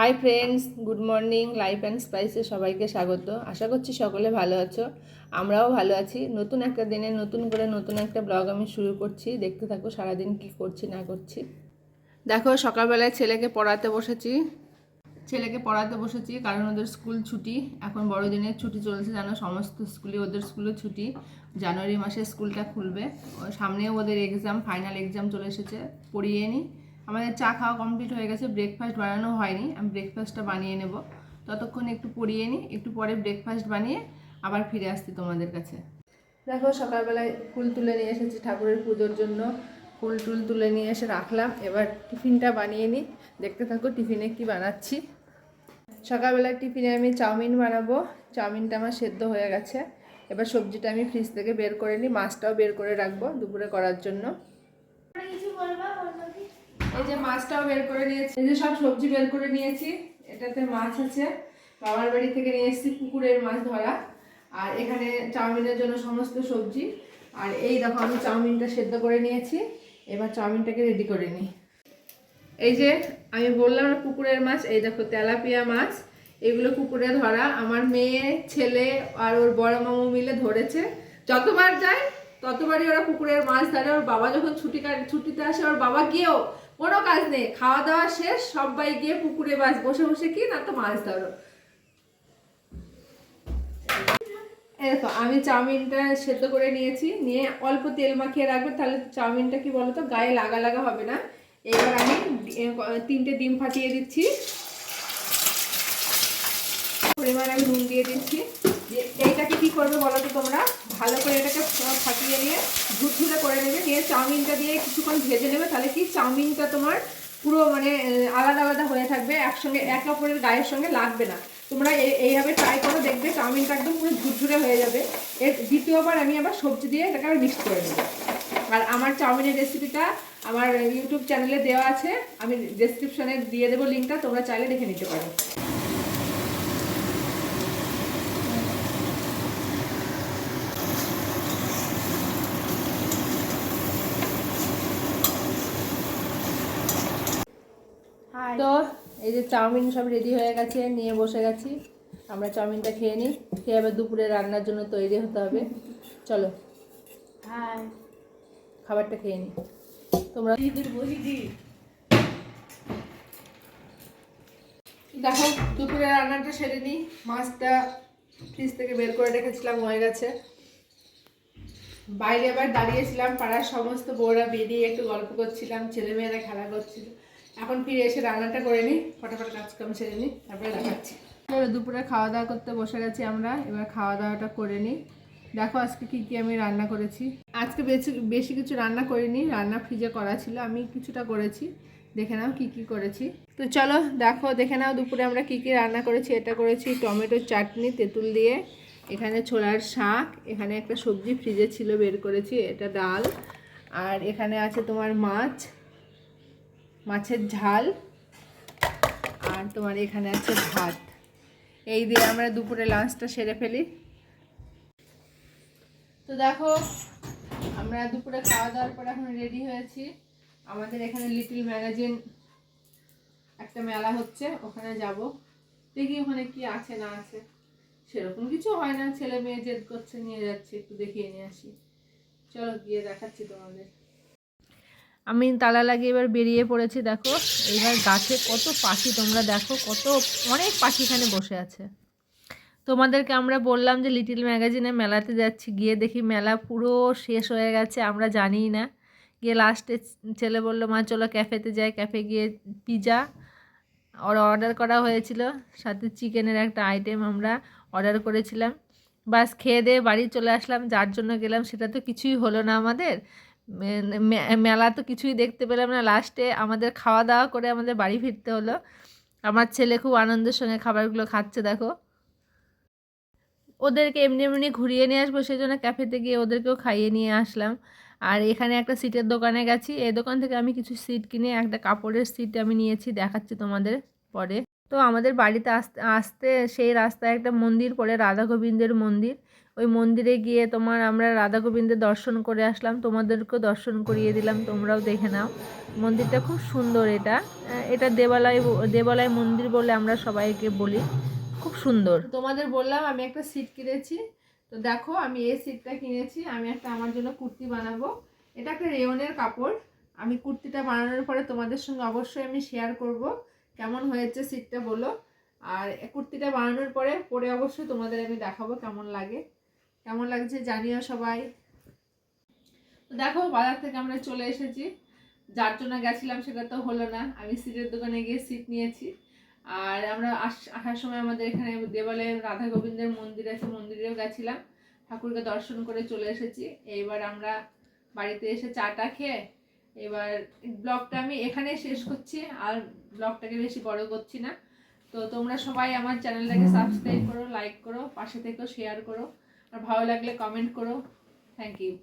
High friends, good morning. Life and স্পাইসে সবাইকে স্বাগত। আশা করছি সকলে ভালো আছো, আমরাও ভালো আছি। নতুন একটা দিনে নতুন করে নতুন একটা ব্লগ আমি শুরু করছি। দেখতে থাকো সারাদিন কি করছি না করছি। দেখো, সকালবেলায় ছেলেকে পড়াতে বসেছি কারণ ওদের স্কুল ছুটি। এখন বড়দিনের ছুটি চলছে, জানো, সমস্ত স্কুলে ওদের স্কুলে ছুটি। জানুয়ারি মাসে স্কুলটা খুলবে। সামনেও ওদের এক্সাম, ফাইনাল এক্সাম চলে এসেছে। পড়িয়ে নিই। আমাদের চা খাওয়া কমপ্লিট হয়ে গেছে, ব্রেকফাস্ট বানানো হয়নি। আমি ব্রেকফাস্টটা বানিয়ে নেব। ততক্ষণ একটু পড়িয়ে নিই, একটু পরে ব্রেকফাস্ট বানিয়ে আবার ফিরে আসছি তোমাদের কাছে। দেখো, সকালবেলায় ফুল তুলে নিয়ে এসেছি ঠাকুরের পুজোর জন্য। ফুল টুল তুলে নিয়ে এসে রাখলাম। এবার টিফিনটা বানিয়ে নিই। দেখতে থাকো টিফিনে কি বানাচ্ছি। সকালবেলার টিফিনে আমি চাউমিন বানাবো। চাউমিনটা আমার সেদ্ধ হয়ে গেছে। এবার সবজিটা আমি ফ্রিজ থেকে বের করে নিই, মাছটাও বের করে রাখবো দুপুরে করার জন্য। এই যে মাছটাও বের করে নিয়েছি, এই যে সব সবজি বের করে নিয়েছি। এটাতে মাছ আছে, বাবার বাড়ি থেকে নিয়ে এসেছি, পুকুরের মাছ ধরা। আর এখানে চাউমিনের জন্য সমস্ত সবজি। আর এই দেখো, আমি চাউমিনটা সেদ্ধ করে নিয়েছি। এবার চাউমিনটাকে রেডি করে নিই। এই যে আমি বললাম না পুকুরের মাছ, এই দেখো তেলাপিয়া মাছ। এগুলো পুকুরে ধরা, আমার মেয়ে, ছেলে আর ওর বড় মামু মিলে ধরেছে। যতবার যায় ততবারই ওরা পুকুরের মাছ ধরে। ওর বাবা যখন ছুটিতে আসে, ওর বাবা গিয়েও কোনো কাজ নেই, খাওয়া দাওয়া শেষ, সবাই গিয়ে পুকুরে বসে বসে কি না তো মাছ ধরো। দেখো, আমি চাউমিনটা সেদ্ধ করে নিয়েছি, নিয়ে অল্প তেল মাখিয়ে রাখবে, তাহলে চাউমিনটা কি বলতো গায়ে লাগা লাগা হবে না। এবার আমি 3টে ডিম ফাটিয়ে দিচ্ছি। পরিমাণ আমি নুন দিয়ে দিচ্ছি। এইটাকে কি করবে বলো তো তোমরা, ভালো করে এটাকে ফাটিয়ে নিয়ে ঝুরঝুরে করে নেবে, নিয়ে চাউমিনটা দিয়ে কিছুক্ষণ ভেজে নেবে। তাহলে কি চাউমিনটা তোমার পুরো মানে আলাদা আলাদা হয়ে থাকবে, একসঙ্গে একে অপরের গায়ের সঙ্গে লাগবে না। তোমরা এইভাবে ট্রাই করো, দেখবে চাউমিনটা একদম পুরো ঝুরঝুরে হয়ে যাবে। এর দ্বিতীয়বার আমি আবার সবজি দিয়ে এটাকে আবার মিক্স করে নেব। আর আমার চাউমিনের রেসিপিটা আমার ইউটিউব চ্যানেলে দেওয়া আছে, আমি ডেসক্রিপশনে দিয়ে দেবো লিঙ্কটা, তোমরা চাইলে দেখে নিতে পারো। তো এই যে চাউমিন সব রেডি হয়ে গেছে, নিয়ে বসে গেছি। আমরা চাউমিনটা খেয়ে নিই, খেয়ে আবার দুপুরে রান্নার জন্য তৈরি হতে হবে। চলো খাবারটা খেয়ে নিই। তোমরা দেখো, দুপুরে রান্নাটা সেরে নিই। মাছটা ফ্রিজ থেকে বের করে রেখেছিলাম, হয়ে গেছে। বাইরে আবার দাঁড়িয়েছিলাম, পাড়ার সমস্ত বউরা বেরিয়ে একটু গল্প করছিলাম, ছেলেমেয়েরা খেলা করছিল। এখন ফিরে এসে রান্নাটা করে নিই, ফটাফট কাজকাম সেরে নিই, তারপরে দেখাচ্ছি। দুপুরে খাওয়া দাওয়া করতে বসে গেছি আমরা। এবার খাওয়া দাওয়াটা করে নিই। দেখো আজকে কি কি আমি রান্না করেছি। আজকে বেশি কিছু রান্না করিনি, রান্না ফ্রিজে করা ছিল, আমি কিছুটা করেছি। দেখে নাও কি কি করেছি। তো চলো দেখে নাও দুপুরে আমরা কি কি রান্না করেছি। এটা করেছি টমেটোর চাটনি তেঁতুল দিয়ে, এখানে ছোলার শাক, এখানে একটা সবজি ফ্রিজে ছিল বের করেছি, এটা ডাল। আর এখানে আছে তোমার মাছের ঝাল। আর তোমার এখানে আছে ভাত। এই দিয়ে আমরা দুপুরে লাঞ্চটা সেরে ফেলি। তো দেখো, আমরা দুপুরে খাওয়া দাওয়ার পর এখন রেডি হয়েছি। আমাদের এখানে লিটল ম্যাগাজিন একটা মেলা হচ্ছে, ওখানে যাব। দেখি ওখানে কি আছে না আছে। সেরকম কিছু হয় না, ছেলে মেয়ে জেদ করছে, নিয়ে যাচ্ছে, একটু দেখিয়ে নিয়ে আসি। চলো গিয়ে দেখাচ্ছি তোমাদের। আমি তালা লাগিয়ে এবার বেরিয়ে পড়েছি। দেখো এইবার গাছে কত পাখি, তোমরা দেখো অনেক পাখি এখানে বসে আছে। তোমাদেরকে আমরা বললাম যে লিটল ম্যাগাজিনে মেলাতে যাচ্ছি, গিয়ে দেখি মেলা পুরো শেষ হয়ে গেছে, আমরা জানিই না। গিয়ে লাস্টে ছেলে বললো, মা চলো ক্যাফেতে যাই। ক্যাফে গিয়ে পিৎজা অর্ডার করা হয়েছিল, সাথে চিকেনের একটা আইটেম আমরা অর্ডার করেছিলাম। বাস খেয়ে দিয়ে বাড়ি চলে আসলাম। যার জন্য গেলাম সেটা তো কিছুই হলো না আমাদের, মেলা তো কিছুই দেখতে পেলাম না। লাস্টে আমাদের খাওয়া দাওয়া করে আমাদের বাড়ি ফিরতে হলো। আমার ছেলে খুব আনন্দের সঙ্গে খাবারগুলো খাচ্ছে। দেখো, ওদেরকে এমনি এমনি ঘুরিয়ে নিয়ে আসবো, সেই জন্য ক্যাফেতে গিয়ে ওদেরকেও খাইয়ে নিয়ে আসলাম। আর এখানে একটা সিটের দোকানে গেছি, এই দোকান থেকে আমি কিছু সিট কিনে একটা কাপড়ের সিট আমি নিয়েছি, দেখাচ্ছি তোমাদের পরে। তো আমাদের বাড়িতে আসতে আসতে সেই রাস্তায় একটা মন্দির পড়ে, রাধা গোবিন্দের মন্দির। ওই মন্দিরে গিয়ে তোমার আমরা রাধা গোবিন্দের দর্শন করে আসলাম, তোমাদেরকেও দর্শন করিয়ে দিলাম, তোমরাও দেখে নাও। মন্দিরটা খুব সুন্দর। এটা দেবালয় মন্দির বলে আমরা সবাইকে বলি। খুব সুন্দর। তোমাদের বললাম আমি একটা সিট কিনেছি, তো দেখো আমি এই সিটটা কিনেছি। আমি আমার জন্য কুর্তি বানাবো। এটা একটা রেয়নের কাপড়। আমি কুর্তিটা বানানোর পরে তোমাদের সঙ্গে অবশ্যই আমি শেয়ার করব কেমন হয়েছে সিটটা, বলো। আর কুর্তিটা বানানোর পরে অবশ্যই তোমাদের আমি দেখাবো কেমন লাগছে জানিও সবাই। তো দেখো বাজার থেকে আমরা চলে এসেছি। যার জন্য গেছিলাম সেটা তো হলো না, আমি সিটের দোকানে গিয়ে সিট নিয়েছি। আর আমরা আসার সময় আমাদের এখানে দেবালয়ে রাধা গোবিন্দের মন্দির আছে, মন্দিরেও গেছিলাম, ঠাকুরকে দর্শন করে চলে এসেছি। এইবার আমরা বাড়িতে এসে চাটা খেয়ে এবার ব্লগটা আমি এখানে শেষ করছি, আর ব্লগটাকে বেশি বড় করছি না। তো তোমরা সবাই আমার চ্যানেলটাকে সাবস্ক্রাইব করো, লাইক করো, পাশে থেকেও শেয়ার করো, আর ভালো লাগলে কমেন্ট করো। Thank you.